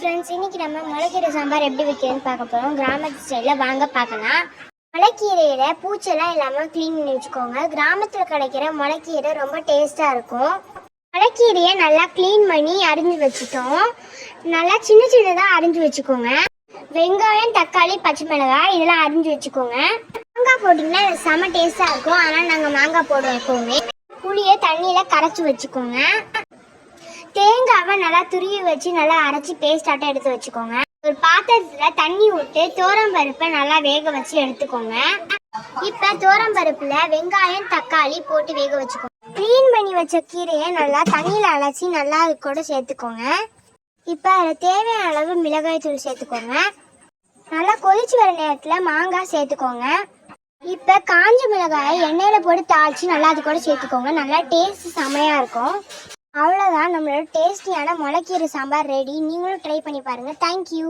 Friends, இன்னைக்கு நம்ம முளைக்கீரை சாம்பார் எப்படி வைக்கிறதுன்னு பார்க்க போகிறோம். கிராமத்து ஸ்டைலில் வாங்க பார்க்கலாம். முளைக்கீரையில பூச்செல்லாம் இல்லாமல் க்ளீன் பண்ணி வச்சுக்கோங்க. கிராமத்தில் கிடைக்கிற முளைக்கீரை ரொம்ப டேஸ்ட்டாக இருக்கும். முளைக்கீரையை நல்லா க்ளீன் பண்ணி அரிஞ்சு வச்சுட்டோம். நல்லா சின்ன சின்னதாக அரிஞ்சு வச்சுக்கோங்க. வெங்காயம், தக்காளி, பச்சை மிளகாய் இதெல்லாம் அரிஞ்சு வச்சுக்கோங்க. மாங்காய் போட்டிங்கன்னா இது செம்ம டேஸ்ட்டாக இருக்கும். அதனால் நாங்கள் மாங்காய் போடுவோம் எப்போவுமே. புளியை தண்ணியில் கரைச்சி வச்சுக்கோங்க. தேங்காவை நல்லா துருவி வச்சு நல்லா அரைச்சி பேஸ்டாட்டம் எடுத்து வச்சுக்கோங்க. ஒரு பாத்திரத்துல தண்ணி விட்டு பருப்பை நல்லா வேக வச்சு எடுத்துக்கோங்க. இப்ப பருப்புல வெங்காயம், தக்காளி போட்டு வேக வச்சுக்கோங்க. கிளீன் பண்ணி வச்ச கீரையை நல்லா தண்ணியில அலசி நல்லா அது கூட சேர்த்துக்கோங்க. இப்ப அதில் தேவையான அளவு மிளகாய் தூள் சேர்த்துக்கோங்க. நல்லா கொதிச்சு வர நேரத்துல மாங்காய் சேர்த்துக்கோங்க. இப்ப காஞ்ச மிளகாயை எண்ணெயில போட்டு தாளிச்சு நல்லா அது கூட சேர்த்துக்கோங்க. நல்லா டேஸ்ட் செமையா இருக்கும். அவ்வளோதான், நம்மளோட டேஸ்டியான முளைக்கீரை சாம்பார் ரெடி. நீங்களும் ட்ரை பண்ணி பாருங்கள். தேங்க்யூ.